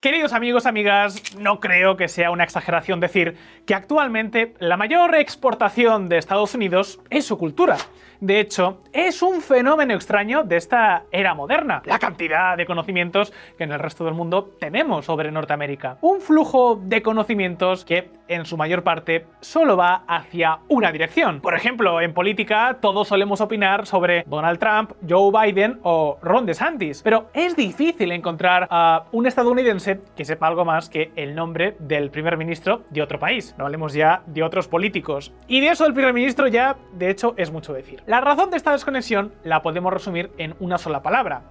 Queridos amigos, amigas, no creo que sea una exageración decir que actualmente la mayor exportación de Estados Unidos es su cultura. De hecho, es un fenómeno extraño de esta era moderna, la cantidad de conocimientos que en el resto del mundo tenemos sobre Norteamérica. Un flujo de conocimientos que, en su mayor parte, solo va hacia una dirección. Por ejemplo, en política todos solemos opinar sobre Donald Trump, Joe Biden o Ron DeSantis, pero es difícil encontrar a un estadounidense que sepa algo más que el nombre del primer ministro de otro país. No hablemos ya de otros políticos. Y de eso del primer ministro ya, de hecho, es mucho decir. La razón de esta desconexión la podemos resumir en una sola palabra: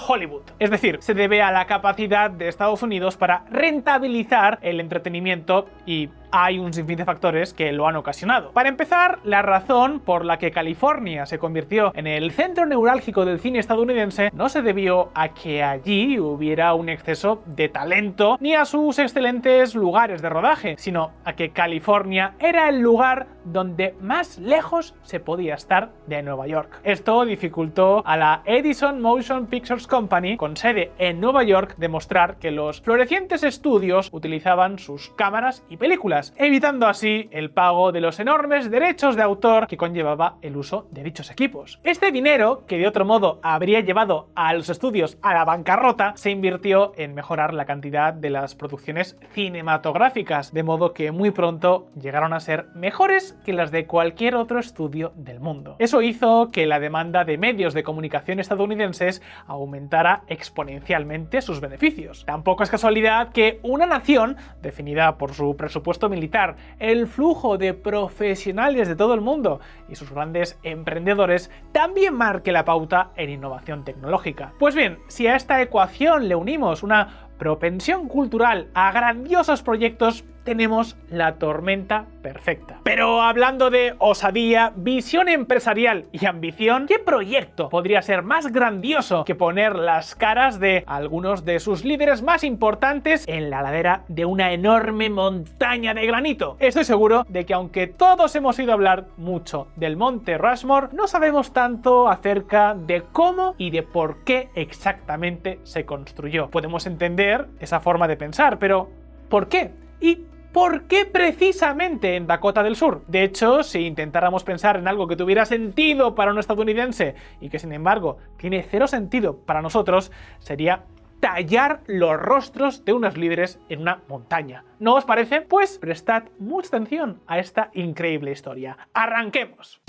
Hollywood. Es decir, se debe a la capacidad de Estados Unidos para rentabilizar el entretenimiento y hay un sinfín de factores que lo han ocasionado. Para empezar, la razón por la que California se convirtió en el centro neurálgico del cine estadounidense no se debió a que allí hubiera un exceso de talento ni a sus excelentes lugares de rodaje, sino a que California era el lugar donde más lejos se podía estar de Nueva York. Esto dificultó a la Edison Motion Pictures Company, con sede en Nueva York, demostrar que los florecientes estudios utilizaban sus cámaras y películas, evitando así el pago de los enormes derechos de autor que conllevaba el uso de dichos equipos. Este dinero, que de otro modo habría llevado a los estudios a la bancarrota, se invirtió en mejorar la cantidad de las producciones cinematográficas, de modo que muy pronto llegaron a ser mejores que las de cualquier otro estudio del mundo. Eso hizo que la demanda de medios de comunicación estadounidenses aumentara exponencialmente sus beneficios. Tampoco es casualidad que una nación, definida por su presupuesto militar, el flujo de profesionales de todo el mundo y sus grandes emprendedores, también marque la pauta en innovación tecnológica. Pues bien, si a esta ecuación le unimos una propensión cultural a grandiosos proyectos, tenemos la tormenta perfecta. Pero hablando de osadía, visión empresarial y ambición, ¿qué proyecto podría ser más grandioso que poner las caras de algunos de sus líderes más importantes en la ladera de una enorme montaña de granito? Estoy seguro de que aunque todos hemos oído hablar mucho del Monte Rushmore, no sabemos tanto acerca de cómo y de por qué exactamente se construyó. Podemos entender esa forma de pensar, pero ¿por qué? ¿Y por qué precisamente en Dakota del Sur? De hecho, si intentáramos pensar en algo que tuviera sentido para un estadounidense y que sin embargo tiene cero sentido para nosotros, sería tallar los rostros de unos líderes en una montaña. ¿No os parece? Pues prestad mucha atención a esta increíble historia. ¡Arranquemos!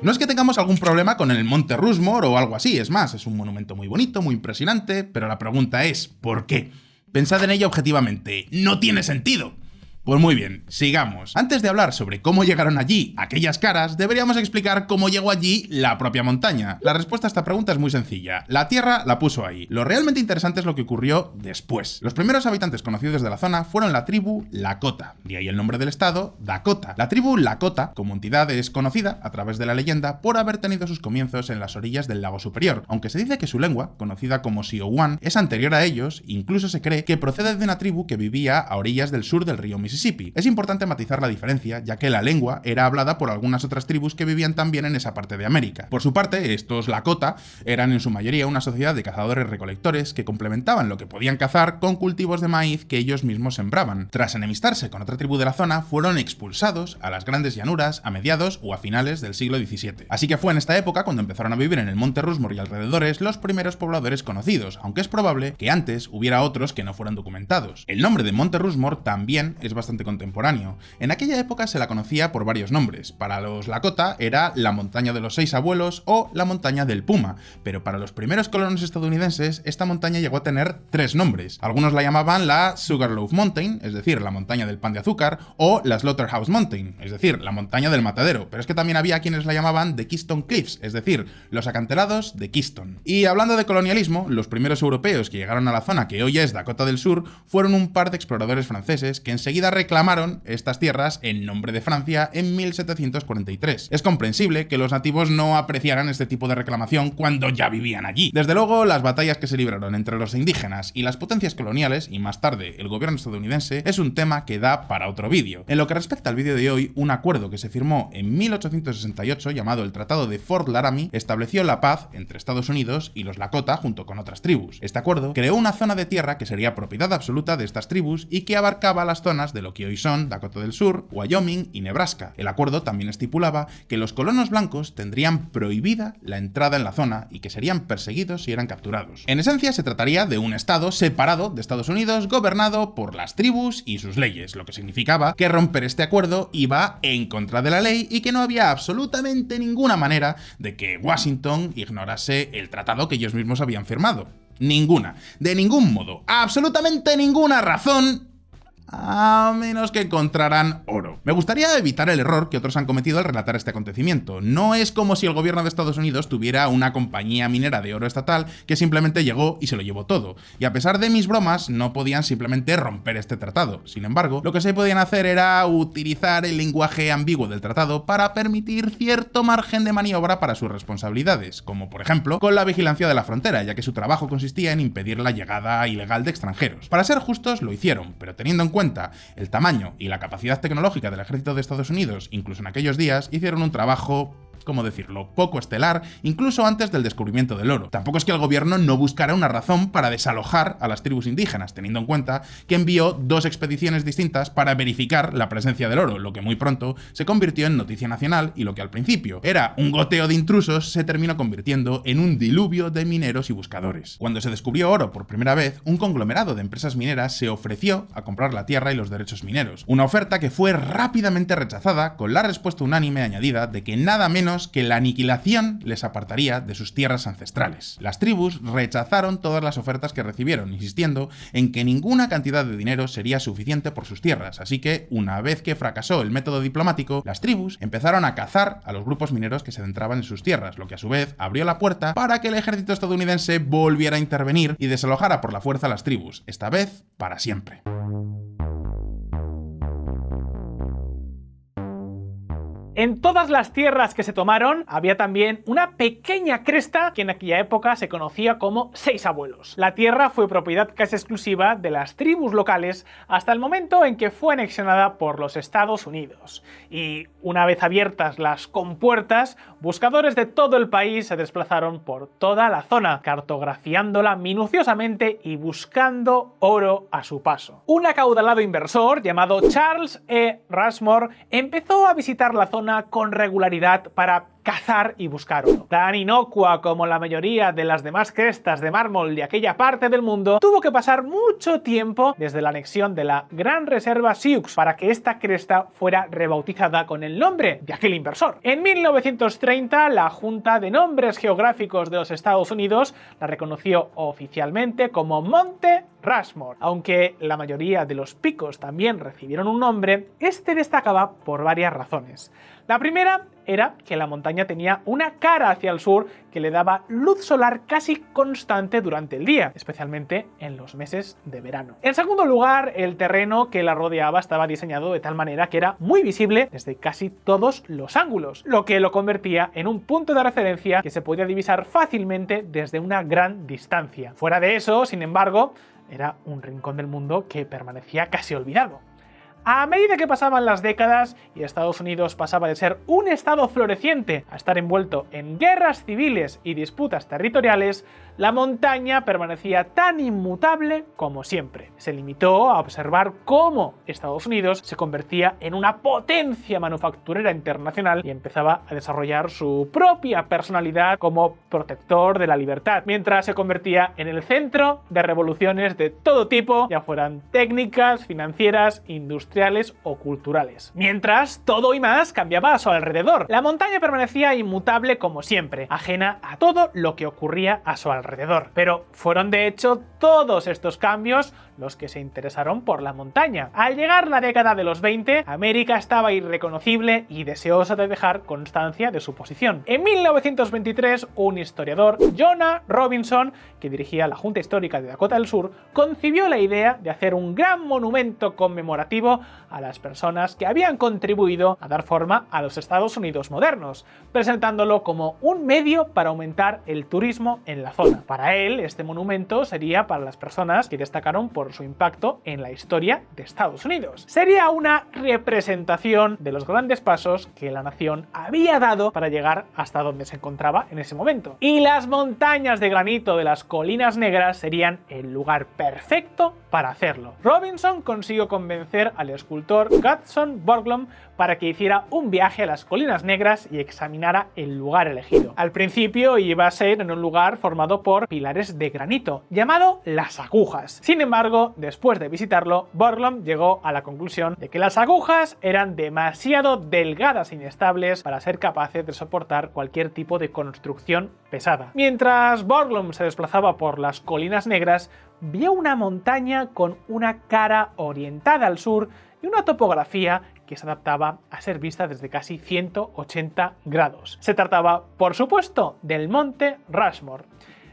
No es que tengamos algún problema con el Monte Rushmore o algo así, es más, es un monumento muy bonito, muy impresionante, pero la pregunta es, ¿por qué? Pensad en ello objetivamente, ¡no tiene sentido! Pues muy bien, sigamos. Antes de hablar sobre cómo llegaron allí aquellas caras, deberíamos explicar cómo llegó allí la propia montaña. La respuesta a esta pregunta es muy sencilla. La Tierra la puso ahí. Lo realmente interesante es lo que ocurrió después. Los primeros habitantes conocidos de la zona fueron la tribu Lakota, de ahí el nombre del estado, Dakota. La tribu Lakota, como entidad, es conocida, a través de la leyenda, por haber tenido sus comienzos en las orillas del lago superior, aunque se dice que su lengua, conocida como Siouan, es anterior a ellos, incluso se cree que procede de una tribu que vivía a orillas del sur del río Mississippi. Es importante matizar la diferencia, ya que la lengua era hablada por algunas otras tribus que vivían también en esa parte de América. Por su parte, estos Lakota eran en su mayoría una sociedad de cazadores-recolectores que complementaban lo que podían cazar con cultivos de maíz que ellos mismos sembraban. Tras enemistarse con otra tribu de la zona, fueron expulsados a las grandes llanuras a mediados o a finales del siglo XVII. Así que fue en esta época cuando empezaron a vivir en el Monte Rushmore y alrededores los primeros pobladores conocidos, aunque es probable que antes hubiera otros que no fueran documentados. El nombre de Monte Rushmore también es bastante contemporáneo. En aquella época se la conocía por varios nombres. Para los Lakota era la montaña de los 6 abuelos o la montaña del Puma, pero para los primeros colonos estadounidenses esta montaña llegó a tener 3 nombres. Algunos la llamaban la Sugarloaf Mountain, es decir, la montaña del pan de azúcar, o la Slaughterhouse Mountain, es decir, la montaña del matadero, pero es que también había quienes la llamaban The Keystone Cliffs, es decir, los acantilados de Keystone. Y hablando de colonialismo, los primeros europeos que llegaron a la zona que hoy es Dakota del Sur fueron un par de exploradores franceses que enseguida reclamaron estas tierras en nombre de Francia en 1743. Es comprensible que los nativos no apreciaran este tipo de reclamación cuando ya vivían allí. Desde luego, las batallas que se libraron entre los indígenas y las potencias coloniales, y más tarde el gobierno estadounidense, es un tema que da para otro vídeo. En lo que respecta al vídeo de hoy, un acuerdo que se firmó en 1868 llamado el Tratado de Fort Laramie estableció la paz entre Estados Unidos y los Lakota junto con otras tribus. Este acuerdo creó una zona de tierra que sería propiedad absoluta de estas tribus y que abarcaba las zonas de lo que hoy son Dakota del Sur, Wyoming y Nebraska. El acuerdo también estipulaba que los colonos blancos tendrían prohibida la entrada en la zona y que serían perseguidos si eran capturados. En esencia, se trataría de un estado separado de Estados Unidos, gobernado por las tribus y sus leyes, lo que significaba que romper este acuerdo iba en contra de la ley y que no había absolutamente ninguna manera de que Washington ignorase el tratado que ellos mismos habían firmado. Ninguna, de ningún modo, absolutamente ninguna razón, a menos que encontraran oro. Me gustaría evitar el error que otros han cometido al relatar este acontecimiento. No es como si el gobierno de Estados Unidos tuviera una compañía minera de oro estatal que simplemente llegó y se lo llevó todo. Y a pesar de mis bromas, no podían simplemente romper este tratado. Sin embargo, lo que se podían hacer era utilizar el lenguaje ambiguo del tratado para permitir cierto margen de maniobra para sus responsabilidades, como por ejemplo con la vigilancia de la frontera, ya que su trabajo consistía en impedir la llegada ilegal de extranjeros. Para ser justos, lo hicieron, pero teniendo en cuenta el tamaño y la capacidad tecnológica del ejército de Estados Unidos, incluso en aquellos días, hicieron un trabajo, ¿cómo decirlo?, poco estelar, incluso antes del descubrimiento del oro. Tampoco es que el gobierno no buscara una razón para desalojar a las tribus indígenas, teniendo en cuenta que envió 2 expediciones distintas para verificar la presencia del oro, lo que muy pronto se convirtió en noticia nacional y lo que al principio era un goteo de intrusos se terminó convirtiendo en un diluvio de mineros y buscadores. Cuando se descubrió oro por primera vez, un conglomerado de empresas mineras se ofreció a comprar la tierra y los derechos mineros, una oferta que fue rápidamente rechazada con la respuesta unánime añadida de que nada menos que la aniquilación les apartaría de sus tierras ancestrales. Las tribus rechazaron todas las ofertas que recibieron, insistiendo en que ninguna cantidad de dinero sería suficiente por sus tierras, así que, una vez que fracasó el método diplomático, las tribus empezaron a cazar a los grupos mineros que se adentraban en sus tierras, lo que a su vez abrió la puerta para que el ejército estadounidense volviera a intervenir y desalojara por la fuerza a las tribus, esta vez para siempre. En todas las tierras que se tomaron había también una pequeña cresta que en aquella época se conocía como 6 abuelos. La tierra fue propiedad casi exclusiva de las tribus locales hasta el momento en que fue anexionada por los Estados Unidos. Y una vez abiertas las compuertas, buscadores de todo el país se desplazaron por toda la zona, cartografiándola minuciosamente y buscando oro a su paso. Un acaudalado inversor llamado Charles E. Rushmore empezó a visitar la zona con regularidad para cazar y buscar oro. Tan inocua como la mayoría de las demás crestas de mármol de aquella parte del mundo, tuvo que pasar mucho tiempo desde la anexión de la Gran Reserva Sioux para que esta cresta fuera rebautizada con el nombre de aquel inversor. En 1930, la Junta de Nombres Geográficos de los Estados Unidos la reconoció oficialmente como Monte Rushmore. Aunque la mayoría de los picos también recibieron un nombre, este destacaba por varias razones. La primera era que la montaña tenía una cara hacia el sur que le daba luz solar casi constante durante el día, especialmente en los meses de verano. En segundo lugar, el terreno que la rodeaba estaba diseñado de tal manera que era muy visible desde casi todos los ángulos, lo que lo convertía en un punto de referencia que se podía divisar fácilmente desde una gran distancia. Fuera de eso, sin embargo, era un rincón del mundo que permanecía casi olvidado. A medida que pasaban las décadas y Estados Unidos pasaba de ser un estado floreciente a estar envuelto en guerras civiles y disputas territoriales, la montaña permanecía tan inmutable como siempre. Se limitó a observar cómo Estados Unidos se convertía en una potencia manufacturera internacional y empezaba a desarrollar su propia personalidad como protector de la libertad, mientras se convertía en el centro de revoluciones de todo tipo, ya fueran técnicas, financieras, industriales o culturales. Mientras, todo y más cambiaba a su alrededor. La montaña permanecía inmutable como siempre, ajena a todo lo que ocurría a su alrededor. alrededor. Pero fueron de hecho todos estos cambios los que se interesaron por la montaña. Al llegar la década de los 20, América estaba irreconocible y deseosa de dejar constancia de su posición. En 1923, un historiador, Jonah Robinson, que dirigía la Junta Histórica de Dakota del Sur, concibió la idea de hacer un gran monumento conmemorativo a las personas que habían contribuido a dar forma a los Estados Unidos modernos, presentándolo como un medio para aumentar el turismo en la zona. Para él, este monumento sería para las personas que destacaron por su impacto en la historia de Estados Unidos. Sería una representación de los grandes pasos que la nación había dado para llegar hasta donde se encontraba en ese momento. Y las montañas de granito de las Colinas Negras serían el lugar perfecto para hacerlo. Robinson consiguió convencer al escultor Gutzon Borglum para que hiciera un viaje a las Colinas Negras y examinara el lugar elegido. Al principio iba a ser en un lugar formado por pilares de granito, llamado Las Agujas. Sin embargo, después de visitarlo, Borglum llegó a la conclusión de que las agujas eran demasiado delgadas e inestables para ser capaces de soportar cualquier tipo de construcción pesada. Mientras Borglum se desplazaba por las Colinas Negras, vio una montaña con una cara orientada al sur y una topografía que se adaptaba a ser vista desde casi 180 grados. Se trataba, por supuesto, del monte Rushmore.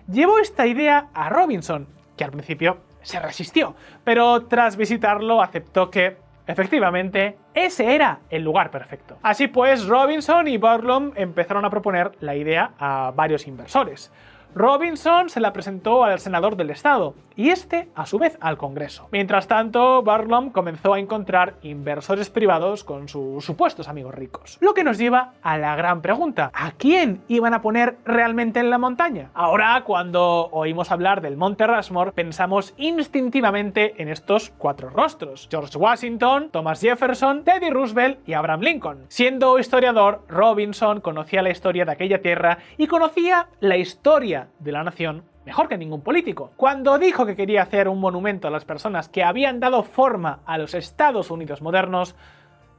Llevó esta idea a Robinson, que al principio se resistió, pero tras visitarlo aceptó que, efectivamente, ese era el lugar perfecto. Así pues, Robinson y Borglum empezaron a proponer la idea a varios inversores. Robinson se la presentó al senador del estado y este, a su vez, al Congreso. Mientras tanto, Borglum comenzó a encontrar inversores privados con sus supuestos amigos ricos. Lo que nos lleva a la gran pregunta: ¿a quién iban a poner realmente en la montaña? Ahora, cuando oímos hablar del Monte Rushmore, pensamos instintivamente en estos cuatro rostros: George Washington, Thomas Jefferson, Teddy Roosevelt y Abraham Lincoln. Siendo historiador, Robinson conocía la historia de aquella tierra y conocía la historia de la nación mejor que ningún político. Cuando dijo que quería hacer un monumento a las personas que habían dado forma a los Estados Unidos modernos,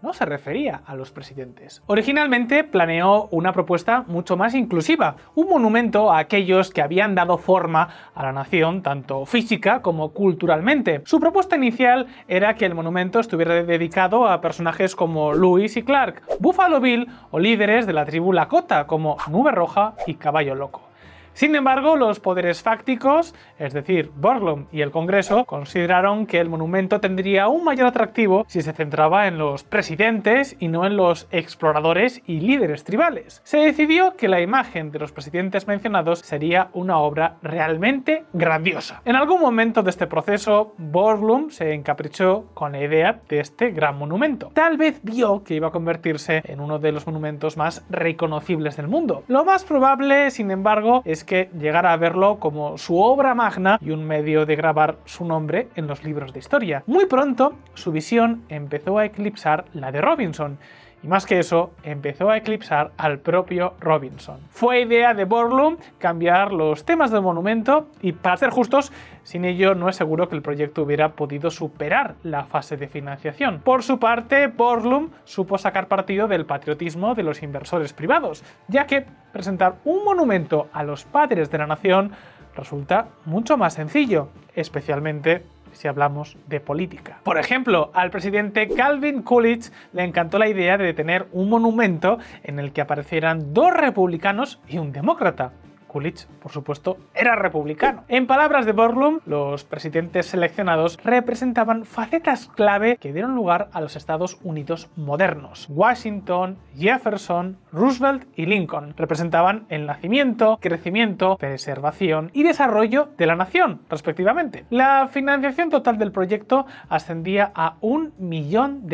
no se refería a los presidentes. Originalmente planeó una propuesta mucho más inclusiva, un monumento a aquellos que habían dado forma a la nación tanto física como culturalmente. Su propuesta inicial era que el monumento estuviera dedicado a personajes como Lewis y Clark, Buffalo Bill o líderes de la tribu Lakota como Nube Roja y Caballo Loco. Sin embargo, los poderes fácticos, es decir, Borglum y el Congreso, consideraron que el monumento tendría un mayor atractivo si se centraba en los presidentes y no en los exploradores y líderes tribales. Se decidió que la imagen de los presidentes mencionados sería una obra realmente grandiosa. En algún momento de este proceso, Borglum se encaprichó con la idea de este gran monumento. Tal vez vio que iba a convertirse en uno de los monumentos más reconocibles del mundo. Lo más probable, sin embargo, es que llegara a verlo como su obra magna y un medio de grabar su nombre en los libros de historia. Muy pronto, su visión empezó a eclipsar la de Robinson. Y más que eso, empezó a eclipsar al propio Robinson. Fue idea de Borglum cambiar los temas del monumento y, para ser justos, sin ello no es seguro que el proyecto hubiera podido superar la fase de financiación. Por su parte, Borglum supo sacar partido del patriotismo de los inversores privados, ya que presentar un monumento a los padres de la nación resulta mucho más sencillo, especialmente si hablamos de política. Por ejemplo, al presidente Calvin Coolidge le encantó la idea de tener un monumento en el que aparecieran dos republicanos y un demócrata. Coolidge, por supuesto, era republicano. En palabras de Borglum, los presidentes seleccionados representaban facetas clave que dieron lugar a los Estados Unidos modernos. Washington, Jefferson, Roosevelt y Lincoln representaban el nacimiento, crecimiento, preservación y desarrollo de la nación, respectivamente. La financiación total del proyecto ascendía a $1 millón,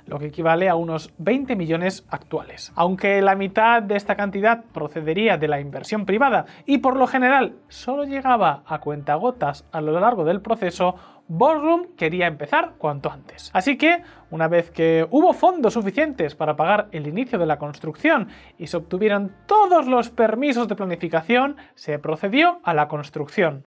lo que equivale a unos 20 millones actuales. Aunque la mitad de esta cantidad procedería de la inversión privada y por lo general solo llegaba a cuentagotas a lo largo del proceso, Borglum quería empezar cuanto antes. Así que, una vez que hubo fondos suficientes para pagar el inicio de la construcción y se obtuvieron todos los permisos de planificación, se procedió a la construcción.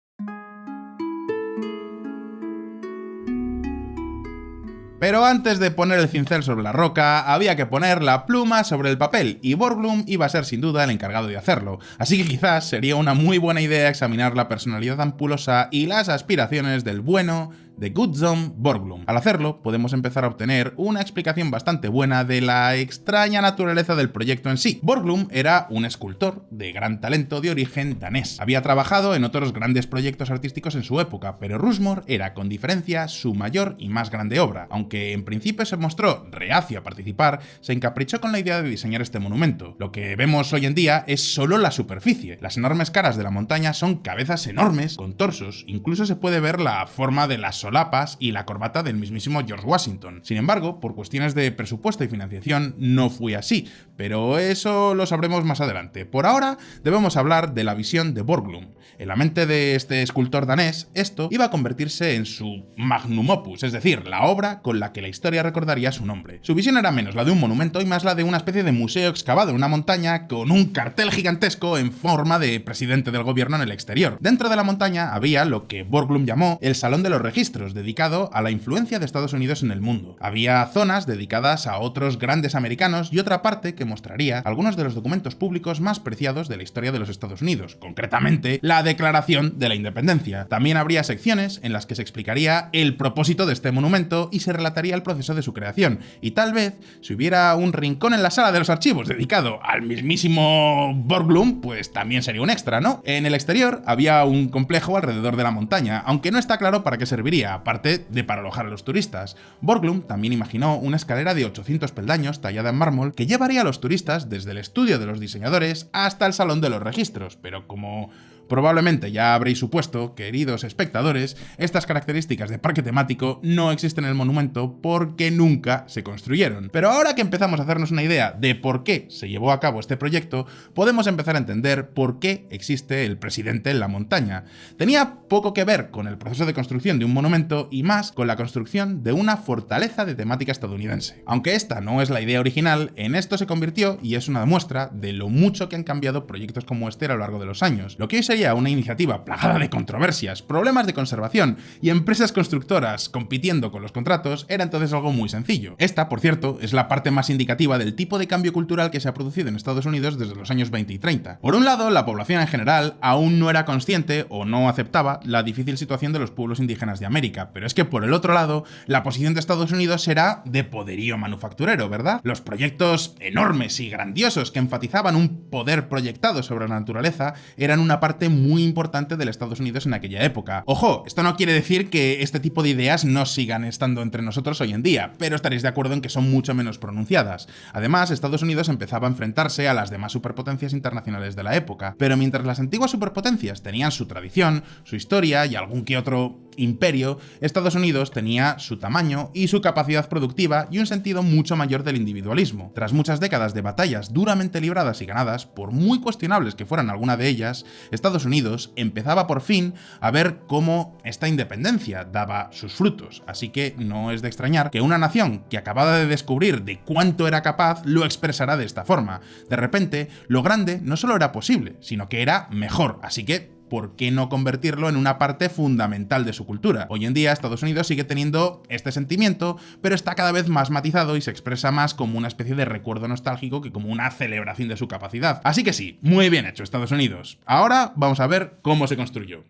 Pero antes de poner el cincel sobre la roca, había que poner la pluma sobre el papel, y Borglum iba a ser sin duda el encargado de hacerlo. Así que quizás sería una muy buena idea examinar la personalidad ampulosa y las aspiraciones del bueno de Gutzon Borglum. Al hacerlo, podemos empezar a obtener una explicación bastante buena de la extraña naturaleza del proyecto en sí. Borglum era un escultor de gran talento de origen danés. Había trabajado en otros grandes proyectos artísticos en su época, pero Rushmore era con diferencia su mayor y más grande obra. Aunque en principio se mostró reacio a participar, se encaprichó con la idea de diseñar este monumento. Lo que vemos hoy en día es solo la superficie. Las enormes caras de la montaña son cabezas enormes, con torsos, incluso se puede ver la forma de las solapas y la corbata del mismísimo George Washington. Sin embargo, por cuestiones de presupuesto y financiación no fue así, pero eso lo sabremos más adelante. Por ahora debemos hablar de la visión de Borglum. En la mente de este escultor danés, esto iba a convertirse en su magnum opus, es decir, la obra con la que la historia recordaría su nombre. Su visión era menos la de un monumento y más la de una especie de museo excavado en una montaña con un cartel gigantesco en forma de presidente del gobierno en el exterior. Dentro de la montaña había lo que Borglum llamó el Salón de los Registros, dedicado a la influencia de Estados Unidos en el mundo. Había zonas dedicadas a otros grandes americanos y otra parte que mostraría algunos de los documentos públicos más preciados de la historia de los Estados Unidos, concretamente la Declaración de la Independencia. También habría secciones en las que se explicaría el propósito de este monumento y se relataría el proceso de su creación. Y tal vez, si hubiera un rincón en la sala de los archivos dedicado al mismísimo Borglum, pues también sería un extra, ¿no? En el exterior había un complejo alrededor de la montaña, aunque no está claro para qué serviría, aparte de para alojar a los turistas. Borglum también imaginó una escalera de 800 peldaños tallada en mármol que llevaría a los turistas desde el estudio de los diseñadores hasta el Salón de los Registros, pero como probablemente ya habréis supuesto, queridos espectadores, estas características de parque temático no existen en el monumento porque nunca se construyeron. Pero ahora que empezamos a hacernos una idea de por qué se llevó a cabo este proyecto, podemos empezar a entender por qué existe el presidente en la montaña. Tenía poco que ver con el proceso de construcción de un monumento y más con la construcción de una fortaleza de temática estadounidense. Aunque esta no es la idea original, en esto se convirtió y es una muestra de lo mucho que han cambiado proyectos como este a lo largo de los años. Lo que hoy sería una iniciativa plagada de controversias, problemas de conservación y empresas constructoras compitiendo con los contratos era entonces algo muy sencillo. Esta, por cierto, es la parte más indicativa del tipo de cambio cultural que se ha producido en Estados Unidos desde los años 20 y 30. Por un lado, la población en general aún no era consciente o no aceptaba la difícil situación de los pueblos indígenas de América, pero es que por el otro lado, la posición de Estados Unidos era de poderío manufacturero, ¿verdad? Los proyectos enormes y grandiosos que enfatizaban un poder proyectado sobre la naturaleza eran una parte muy importante del Estados Unidos en aquella época. Ojo, esto no quiere decir que este tipo de ideas no sigan estando entre nosotros hoy en día, pero estaréis de acuerdo en que son mucho menos pronunciadas. Además, Estados Unidos empezaba a enfrentarse a las demás superpotencias internacionales de la época, pero mientras las antiguas superpotencias tenían su tradición, su historia y algún que otro imperio, Estados Unidos tenía su tamaño y su capacidad productiva y un sentido mucho mayor del individualismo. Tras muchas décadas de batallas duramente libradas y ganadas, por muy cuestionables que fueran alguna de ellas, Estados Unidos empezaba por fin a ver cómo esta independencia daba sus frutos, así que no es de extrañar que una nación que acababa de descubrir de cuánto era capaz lo expresara de esta forma. De repente, lo grande no solo era posible, sino que era mejor, así que ¿por qué no convertirlo en una parte fundamental de su cultura? Hoy en día Estados Unidos sigue teniendo este sentimiento, pero está cada vez más matizado y se expresa más como una especie de recuerdo nostálgico que como una celebración de su capacidad. Así que sí, muy bien hecho Estados Unidos. Ahora vamos a ver cómo se construyó.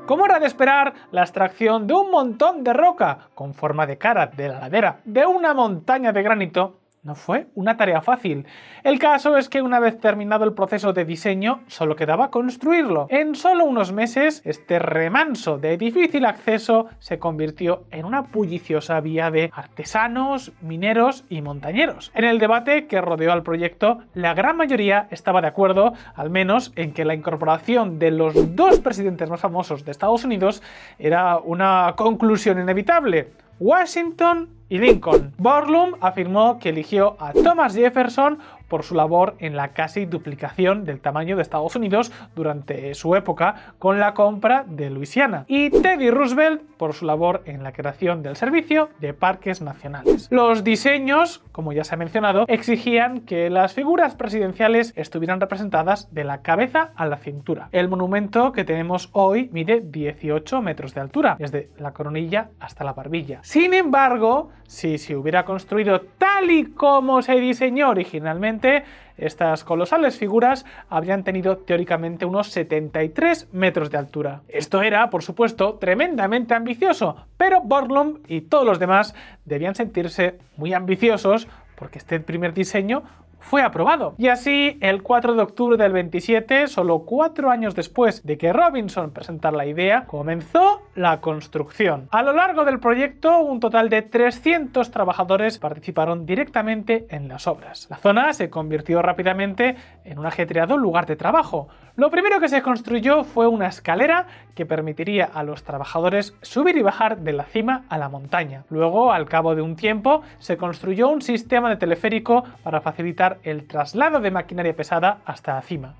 Como era de esperar, la extracción de un montón de roca con forma de cara de la ladera de una montaña de granito no fue una tarea fácil. El caso es que una vez terminado el proceso de diseño, solo quedaba construirlo. En solo unos meses, este remanso de difícil acceso se convirtió en una bulliciosa vía de artesanos, mineros y montañeros. En el debate que rodeó al proyecto, la gran mayoría estaba de acuerdo, al menos, en que la incorporación de los dos presidentes más famosos de Estados Unidos era una conclusión inevitable: Washington y Lincoln. Borglum afirmó que eligió a Thomas Jefferson por su labor en la casi duplicación del tamaño de Estados Unidos durante su época con la compra de Luisiana, y Teddy Roosevelt por su labor en la creación del Servicio de Parques Nacionales. Los diseños, como ya se ha mencionado, exigían que las figuras presidenciales estuvieran representadas de la cabeza a la cintura. El monumento que tenemos hoy mide 18 metros de altura, desde la coronilla hasta la barbilla. Sin embargo, si se hubiera construido tal y como se diseñó originalmente, estas colosales figuras habrían tenido teóricamente unos 73 metros de altura. Esto era, por supuesto, tremendamente ambicioso, pero Borglum y todos los demás debían sentirse muy ambiciosos porque este primer diseño fue aprobado. Y así, el 4 de octubre del 27, solo 4 años después de que Robinson presentara la idea, comenzó la construcción. A lo largo del proyecto, un total de 300 trabajadores participaron directamente en las obras. La zona se convirtió rápidamente en un ajetreado lugar de trabajo. Lo primero que se construyó fue una escalera que permitiría a los trabajadores subir y bajar de la cima a la montaña. Luego, al cabo de un tiempo, se construyó un sistema de teleférico para facilitar el traslado de maquinaria pesada hasta la cima.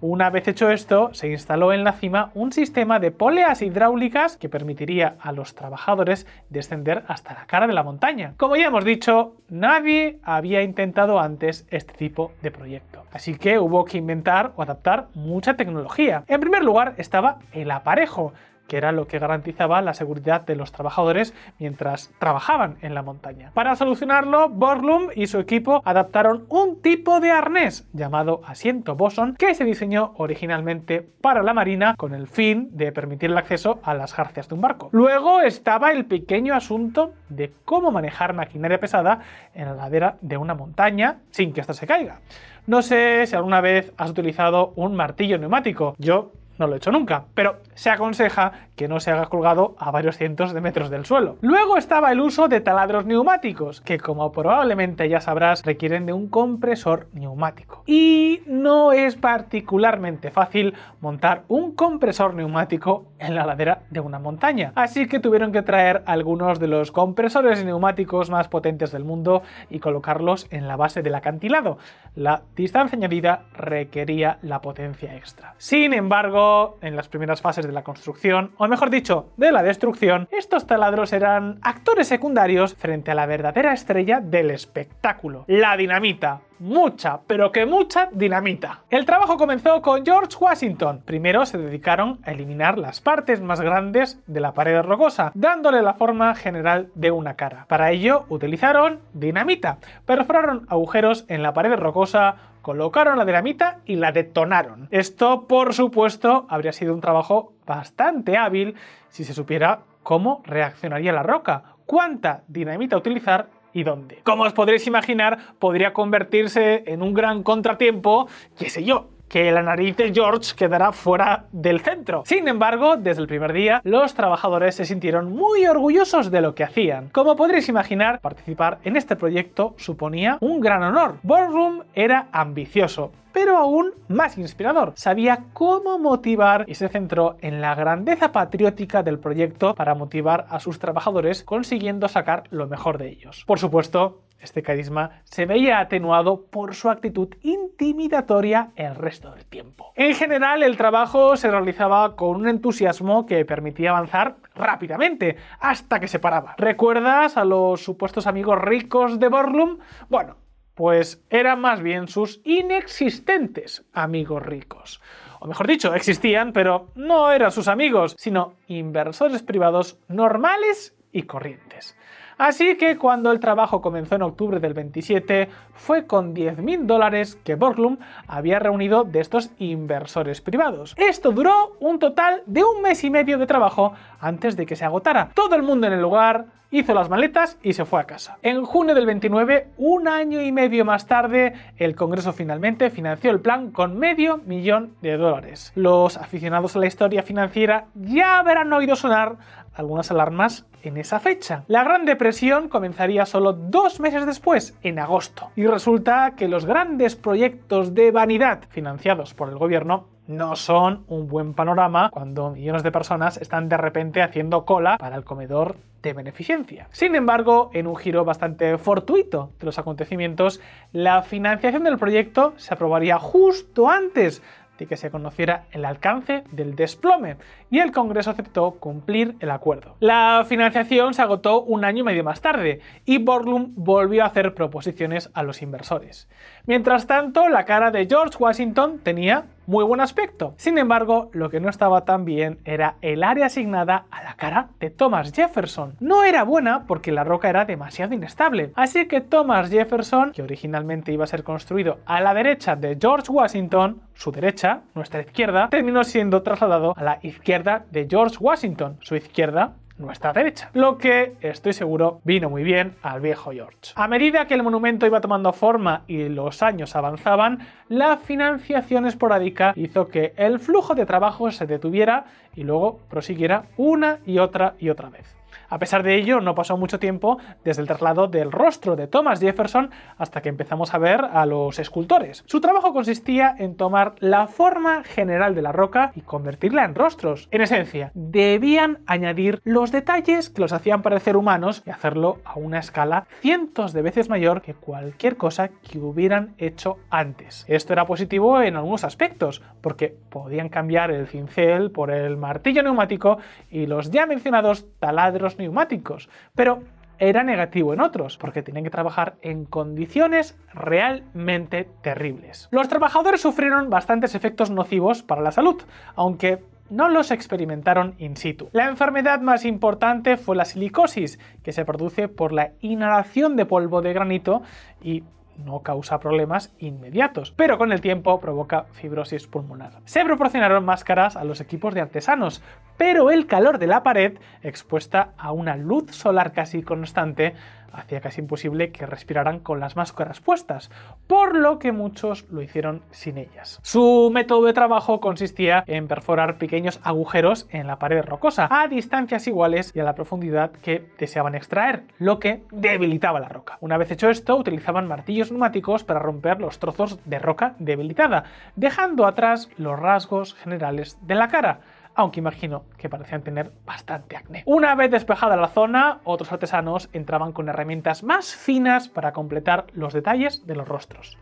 Una vez hecho esto, se instaló en la cima un sistema de poleas hidráulicas que permitiría a los trabajadores descender hasta la cara de la montaña. Como ya hemos dicho, nadie había intentado antes este tipo de proyecto, así que hubo que inventar o adaptar mucha tecnología. En primer lugar estaba el aparejo, que era lo que garantizaba la seguridad de los trabajadores mientras trabajaban en la montaña. Para solucionarlo, Borglum y su equipo adaptaron un tipo de arnés llamado asiento Boson, que se diseñó originalmente para la marina con el fin de permitir el acceso a las jarcias de un barco. Luego estaba el pequeño asunto de cómo manejar maquinaria pesada en la ladera de una montaña sin que ésta se caiga. No sé si alguna vez has utilizado un martillo neumático. Yo no lo he hecho nunca, pero se aconseja que no se haga colgado a varios cientos de metros del suelo. Luego estaba el uso de taladros neumáticos, que como probablemente ya sabrás, requieren de un compresor neumático. Y no es particularmente fácil montar un compresor neumático en la ladera de una montaña. Así que tuvieron que traer algunos de los compresores neumáticos más potentes del mundo y colocarlos en la base del acantilado. La distancia añadida requería la potencia extra. Sin embargo, en las primeras fases de la construcción, o mejor dicho, de la destrucción, estos taladros eran actores secundarios frente a la verdadera estrella del espectáculo, la dinamita. Mucha, pero que mucha dinamita. El trabajo comenzó con George Washington. Primero se dedicaron a eliminar las partes más grandes de la pared rocosa, dándole la forma general de una cara. Para ello utilizaron dinamita, perforaron agujeros en la pared rocosa, colocaron la dinamita y la detonaron. Esto, por supuesto, habría sido un trabajo bastante hábil si se supiera cómo reaccionaría la roca, cuánta dinamita utilizar y dónde. Como os podréis imaginar, podría convertirse en un gran contratiempo, qué sé yo, que la nariz de George quedará fuera del centro. Sin embargo, desde el primer día, los trabajadores se sintieron muy orgullosos de lo que hacían. Como podréis imaginar, participar en este proyecto suponía un gran honor. Borglum era ambicioso, pero aún más inspirador. Sabía cómo motivar y se centró en la grandeza patriótica del proyecto para motivar a sus trabajadores, consiguiendo sacar lo mejor de ellos. Por supuesto, este carisma se veía atenuado por su actitud intimidatoria el resto del tiempo. En general, el trabajo se realizaba con un entusiasmo que permitía avanzar rápidamente, hasta que se paraba. ¿Recuerdas a los supuestos amigos ricos de Borglum? Bueno, pues eran más bien sus inexistentes amigos ricos. O mejor dicho, existían, pero no eran sus amigos, sino inversores privados normales y corrientes. Así que cuando el trabajo comenzó en octubre del 27, fue con $10.000 que Borglum había reunido de estos inversores privados. Esto duró un total de 1 mes y medio de trabajo antes de que se agotara. Todo el mundo en el lugar hizo las maletas y se fue a casa. En junio del 29, 1 año y medio más tarde, el Congreso finalmente financió el plan con $500.000. Los aficionados a la historia financiera ya habrán oído sonar algunas alarmas en esa fecha. La Gran Depresión comenzaría solo 2 meses después, en agosto. Y resulta que los grandes proyectos de vanidad financiados por el gobierno no son un buen panorama cuando millones de personas están de repente haciendo cola para el comedor de beneficencia. Sin embargo, en un giro bastante fortuito de los acontecimientos, la financiación del proyecto se aprobaría justo antes de que se conociera el alcance del desplome, y el Congreso aceptó cumplir el acuerdo. La financiación se agotó un año y medio más tarde, y Borglum volvió a hacer proposiciones a los inversores. Mientras tanto, la cara de George Washington tenía muy buen aspecto. Sin embargo, lo que no estaba tan bien era el área asignada a la cara de Thomas Jefferson. No era buena porque la roca era demasiado inestable, así que Thomas Jefferson, que originalmente iba a ser construido a la derecha de George Washington, su derecha, nuestra izquierda, terminó siendo trasladado a la izquierda de George Washington, su izquierda, nuestra derecha, lo que estoy seguro vino muy bien al viejo George. A medida que el monumento iba tomando forma y los años avanzaban, la financiación esporádica hizo que el flujo de trabajo se detuviera y luego prosiguiera una y otra vez. A pesar de ello, no pasó mucho tiempo desde el traslado del rostro de Thomas Jefferson hasta que empezamos a ver a los escultores. Su trabajo consistía en tomar la forma general de la roca y convertirla en rostros. En esencia, debían añadir los detalles que los hacían parecer humanos y hacerlo a una escala cientos de veces mayor que cualquier cosa que hubieran hecho antes. Esto era positivo en algunos aspectos, porque podían cambiar el cincel por el martillo neumático y los ya mencionados taladros neumáticos, pero era negativo en otros, porque tenían que trabajar en condiciones realmente terribles. Los trabajadores sufrieron bastantes efectos nocivos para la salud, aunque no los experimentaron in situ. La enfermedad más importante fue la silicosis, que se produce por la inhalación de polvo de granito y no causa problemas inmediatos, pero con el tiempo provoca fibrosis pulmonar. Se proporcionaron máscaras a los equipos de artesanos, pero el calor de la pared, expuesta a una luz solar casi constante, hacía casi imposible que respiraran con las máscaras puestas, por lo que muchos lo hicieron sin ellas. Su método de trabajo consistía en perforar pequeños agujeros en la pared rocosa, a distancias iguales y a la profundidad que deseaban extraer, lo que debilitaba la roca. Una vez hecho esto, utilizaban martillos neumáticos para romper los trozos de roca debilitada, dejando atrás los rasgos generales de la cara, aunque imagino que parecían tener bastante acné. Una vez despejada la zona, otros artesanos entraban con herramientas más finas para completar los detalles de los rostros.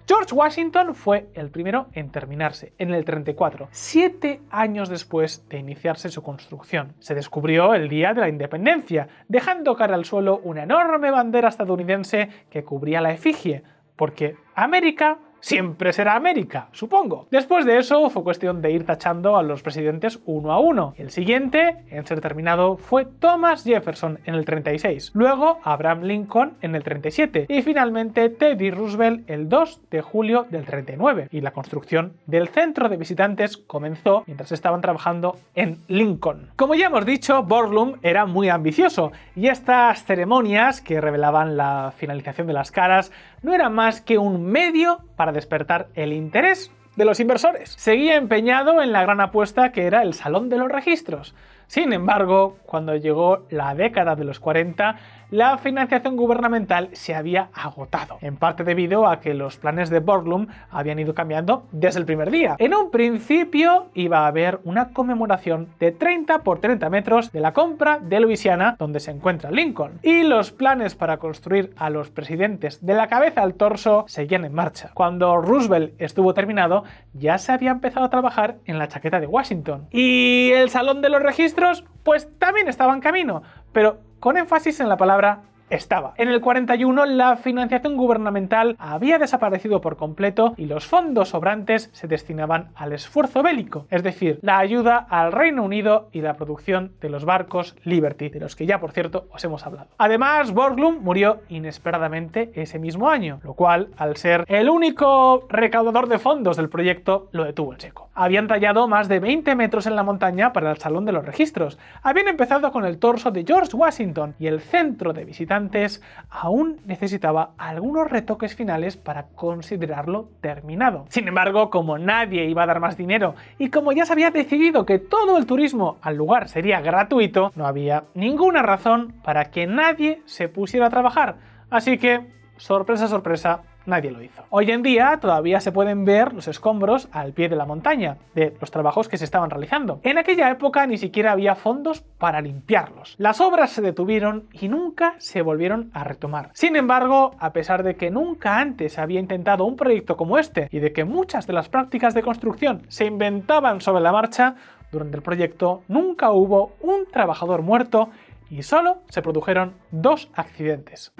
George Washington fue el primero en terminarse, en el 34, 7 años después de iniciarse su construcción. Se descubrió el día de la independencia, dejando caer al suelo una enorme bandera estadounidense que cubría la efigie, porque América siempre será América, supongo. Después de eso fue cuestión de ir tachando a los presidentes uno a uno. El siguiente en ser terminado fue Thomas Jefferson en el 36, luego Abraham Lincoln en el 37 y finalmente Teddy Roosevelt el 2 de julio del 39. Y la construcción del centro de visitantes comenzó mientras estaban trabajando en Lincoln. Como ya hemos dicho, Borglum era muy ambicioso y estas ceremonias que revelaban la finalización de las caras no eran más que un medio para despertar el interés de los inversores. Seguía empeñado en la gran apuesta que era el Salón de los Registros. Sin embargo, cuando llegó la década de los 40, la financiación gubernamental se había agotado, en parte debido a que los planes de Borglum habían ido cambiando desde el primer día. En un principio iba a haber una conmemoración de 30 por 30 metros de la compra de Luisiana, donde se encuentra Lincoln, y los planes para construir a los presidentes de la cabeza al torso seguían en marcha. Cuando Roosevelt estuvo terminado, ya se había empezado a trabajar en la chaqueta de Washington. Y el Salón de los Registros, pues también estaba en camino, pero con énfasis en la palabra estaba. En el 41 la financiación gubernamental había desaparecido por completo y los fondos sobrantes se destinaban al esfuerzo bélico, es decir, la ayuda al Reino Unido y la producción de los barcos Liberty, de los que ya por cierto os hemos hablado. Además, Borglum murió inesperadamente ese mismo año, lo cual, al ser el único recaudador de fondos del proyecto, lo detuvo en seco. Habían tallado más de 20 metros en la montaña para el Salón de los Registros. Habían empezado con el torso de George Washington y el centro de visitantes aún necesitaba algunos retoques finales para considerarlo terminado. Sin embargo, como nadie iba a dar más dinero y como ya se había decidido que todo el turismo al lugar sería gratuito, no había ninguna razón para que nadie se pusiera a trabajar. Así que, sorpresa, sorpresa, nadie lo hizo. Hoy en día todavía se pueden ver los escombros al pie de la montaña, de los trabajos que se estaban realizando. En aquella época ni siquiera había fondos para limpiarlos. Las obras se detuvieron y nunca se volvieron a retomar. Sin embargo, a pesar de que nunca antes se había intentado un proyecto como este y de que muchas de las prácticas de construcción se inventaban sobre la marcha, durante el proyecto nunca hubo un trabajador muerto y solo se produjeron 2 accidentes.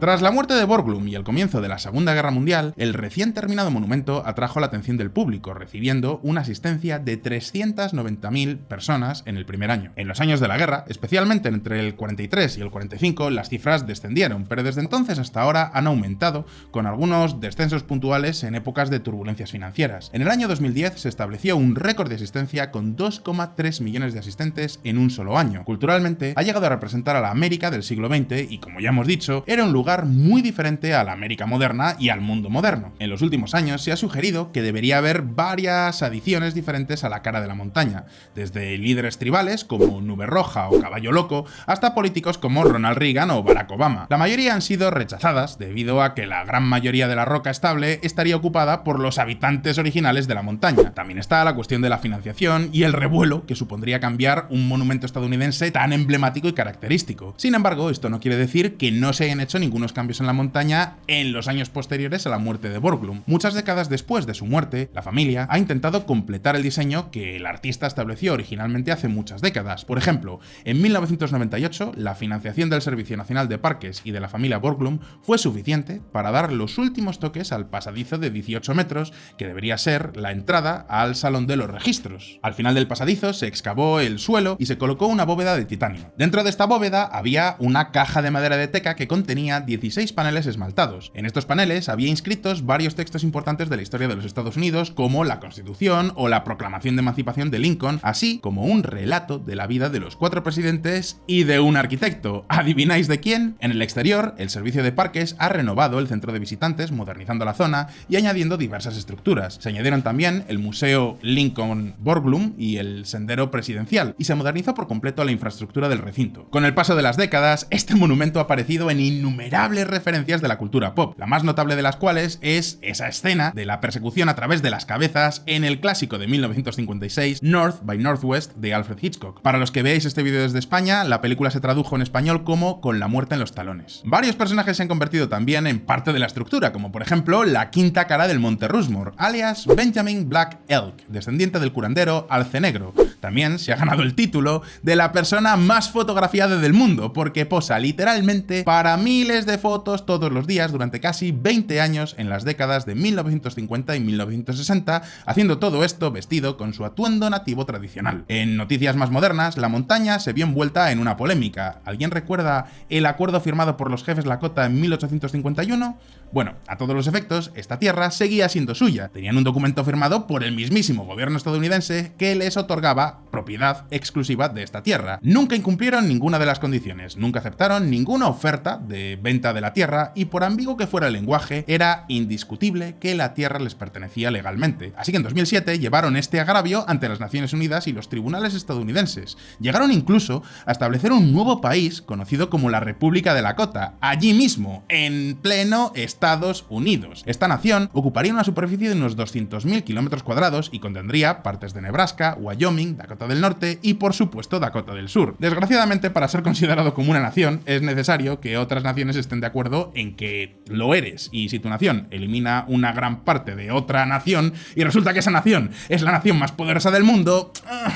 Tras la muerte de Borglum y el comienzo de la Segunda Guerra Mundial, el recién terminado monumento atrajo la atención del público, recibiendo una asistencia de 390.000 personas en el primer año. En los años de la guerra, especialmente entre el 43 y el 45, las cifras descendieron, pero desde entonces hasta ahora han aumentado, con algunos descensos puntuales en épocas de turbulencias financieras. En el año 2010 se estableció un récord de asistencia con 2,3 millones de asistentes en un solo año. Culturalmente, ha llegado a representar a la América del siglo XX y, como ya hemos dicho, era un lugar muy diferente a la América moderna y al mundo moderno. En los últimos años se ha sugerido que debería haber varias adiciones diferentes a la cara de la montaña, desde líderes tribales como Nube Roja o Caballo Loco, hasta políticos como Ronald Reagan o Barack Obama. La mayoría han sido rechazadas debido a que la gran mayoría de la roca estable estaría ocupada por los habitantes originales de la montaña. También está la cuestión de la financiación y el revuelo que supondría cambiar un monumento estadounidense tan emblemático y característico. Sin embargo, esto no quiere decir que no se hayan hecho ningunos cambios en la montaña en los años posteriores a la muerte de Borglum. Muchas décadas después de su muerte, la familia ha intentado completar el diseño que el artista estableció originalmente hace muchas décadas. Por ejemplo, en 1998, la financiación del Servicio Nacional de Parques y de la familia Borglum fue suficiente para dar los últimos toques al pasadizo de 18 metros, que debería ser la entrada al Salón de los Registros. Al final del pasadizo se excavó el suelo y se colocó una bóveda de titanio. Dentro de esta bóveda había una caja de madera de teca que contenía 16 paneles esmaltados. En estos paneles había inscritos varios textos importantes de la historia de los Estados Unidos, como la Constitución o la Proclamación de Emancipación de Lincoln, así como un relato de la vida de los 4 presidentes y de un arquitecto. ¿Adivináis de quién? En el exterior, el Servicio de Parques ha renovado el centro de visitantes, modernizando la zona y añadiendo diversas estructuras. Se añadieron también el Museo Lincoln Borglum y el Sendero Presidencial, y se modernizó por completo la infraestructura del recinto. Con el paso de las décadas, este monumento ha aparecido en innumerables referencias de la cultura pop, la más notable de las cuales es esa escena de la persecución a través de las cabezas en el clásico de 1956 North by Northwest de Alfred Hitchcock. Para los que veáis este vídeo desde España, la película se tradujo en español como Con la muerte en los talones. Varios personajes se han convertido también en parte de la estructura, como por ejemplo la quinta cara del Monte Rushmore, alias Benjamin Black Elk, descendiente del curandero Alce Negro. También se ha ganado el título de la persona más fotografiada del mundo, porque posa literalmente para miles de fotos todos los días durante casi 20 años en las décadas de 1950 y 1960, haciendo todo esto vestido con su atuendo nativo tradicional. En noticias más modernas, la montaña se vio envuelta en una polémica. ¿Alguien recuerda el acuerdo firmado por los jefes Lakota en 1851? Bueno, a todos los efectos, esta tierra seguía siendo suya. Tenían un documento firmado por el mismísimo gobierno estadounidense que les otorgaba propiedad exclusiva de esta tierra. Nunca incumplieron ninguna de las condiciones, nunca aceptaron ninguna oferta de venta de la tierra y, por ambiguo que fuera el lenguaje, era indiscutible que la tierra les pertenecía legalmente. Así que en 2007 llevaron este agravio ante las Naciones Unidas y los tribunales estadounidenses. Llegaron incluso a establecer un nuevo país conocido como la República de Lakota, allí mismo, en pleno Estados Unidos. Esta nación ocuparía una superficie de unos 200.000 kilómetros cuadrados y contendría partes de Nebraska, Wyoming, Dakota del Norte y, por supuesto, Dakota del Sur. Desgraciadamente, para ser considerado como una nación, es necesario que otras naciones estén de acuerdo en que lo eres, y si tu nación elimina una gran parte de otra nación y resulta que esa nación es la nación más poderosa del mundo,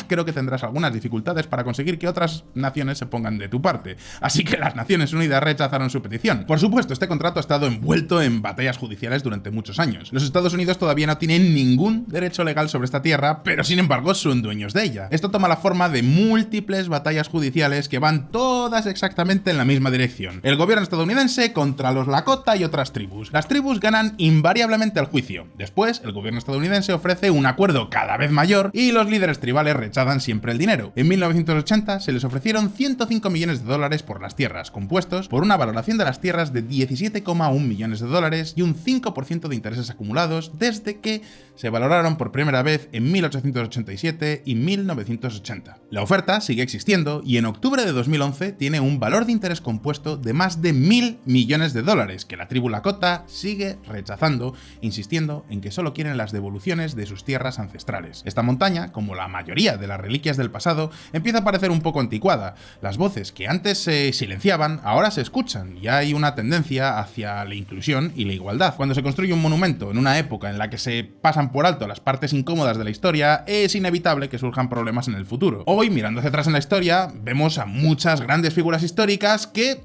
creo que tendrás algunas dificultades para conseguir que otras naciones se pongan de tu parte. Así que las Naciones Unidas rechazaron su petición. Por supuesto, este contrato ha estado envuelto en batallas judiciales durante muchos años. Los Estados Unidos todavía no tienen ningún derecho legal sobre esta tierra, pero sin embargo son dueños de ella. Esto toma la forma de múltiples batallas judiciales que van todas exactamente en la misma dirección. El gobierno estadounidense contra los Lakota y otras tribus. Las tribus ganan invariablemente el juicio. Después, el gobierno estadounidense ofrece un acuerdo cada vez mayor y los líderes tribales rechazan siempre el dinero. En 1980 se les ofrecieron 105 millones de dólares por las tierras, compuestos por una valoración de las tierras de 17,1 millones de dólares y un 5% de intereses acumulados desde que se valoraron por primera vez en 1887 y 1888. 1980. La oferta sigue existiendo y en octubre de 2011 tiene un valor de interés compuesto de más de 1.000 millones de dólares que la tribu Lakota sigue rechazando, insistiendo en que solo quieren las devoluciones de sus tierras ancestrales. Esta montaña, como la mayoría de las reliquias del pasado, empieza a parecer un poco anticuada. Las voces que antes se silenciaban ahora se escuchan y hay una tendencia hacia la inclusión y la igualdad. Cuando se construye un monumento en una época en la que se pasan por alto las partes incómodas de la historia, es inevitable que surjan problemas en el futuro. Hoy, mirando hacia atrás en la historia, vemos a muchas grandes figuras históricas que,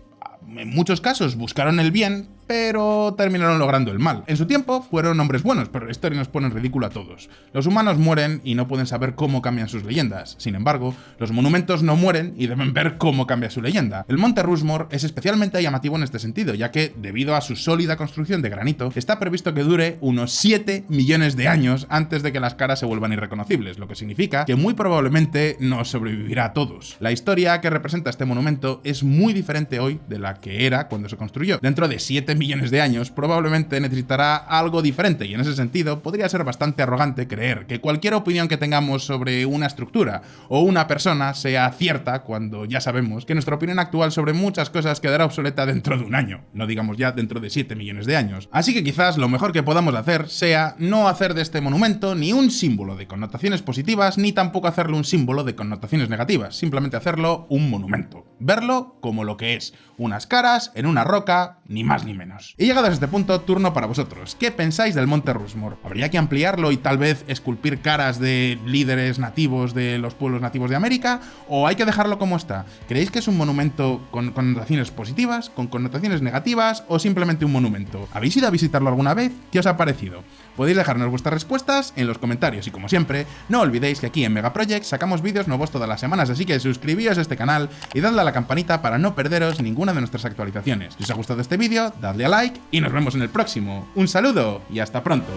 en muchos casos, buscaron el bien, pero terminaron logrando el mal. En su tiempo fueron hombres buenos, pero la historia nos pone en ridículo a todos. Los humanos mueren y no pueden saber cómo cambian sus leyendas. Sin embargo, los monumentos no mueren y deben ver cómo cambia su leyenda. El Monte Rushmore es especialmente llamativo en este sentido, ya que, debido a su sólida construcción de granito, está previsto que dure unos 7 millones de años antes de que las caras se vuelvan irreconocibles, lo que significa que muy probablemente no sobrevivirá a todos. La historia que representa este monumento es muy diferente hoy de la que era cuando se construyó. Dentro de 7 millones de años probablemente necesitará algo diferente y en ese sentido podría ser bastante arrogante creer que cualquier opinión que tengamos sobre una estructura o una persona sea cierta cuando ya sabemos que nuestra opinión actual sobre muchas cosas quedará obsoleta dentro de un año, no digamos ya dentro de 7 millones de años. Así que quizás lo mejor que podamos hacer sea no hacer de este monumento ni un símbolo de connotaciones positivas ni tampoco hacerlo un símbolo de connotaciones negativas, simplemente hacerlo un monumento. Verlo como lo que es, unas caras en una roca, ni más ni menos. Y llegados a este punto, turno para vosotros. ¿Qué pensáis del Monte Rushmore? ¿Habría que ampliarlo y tal vez esculpir caras de líderes nativos de los pueblos nativos de América? ¿O hay que dejarlo como está? ¿Creéis que es un monumento con connotaciones positivas, con connotaciones negativas o simplemente un monumento? ¿Habéis ido a visitarlo alguna vez? ¿Qué os ha parecido? Podéis dejarnos vuestras respuestas en los comentarios y, como siempre, no olvidéis que aquí en Megaproject sacamos vídeos nuevos todas las semanas, así que suscribíos a este canal y dadle a la campanita para no perderos ninguna de nuestras actualizaciones. Si os ha gustado este vídeo, dadle a like y nos vemos en el próximo. Un saludo y hasta pronto.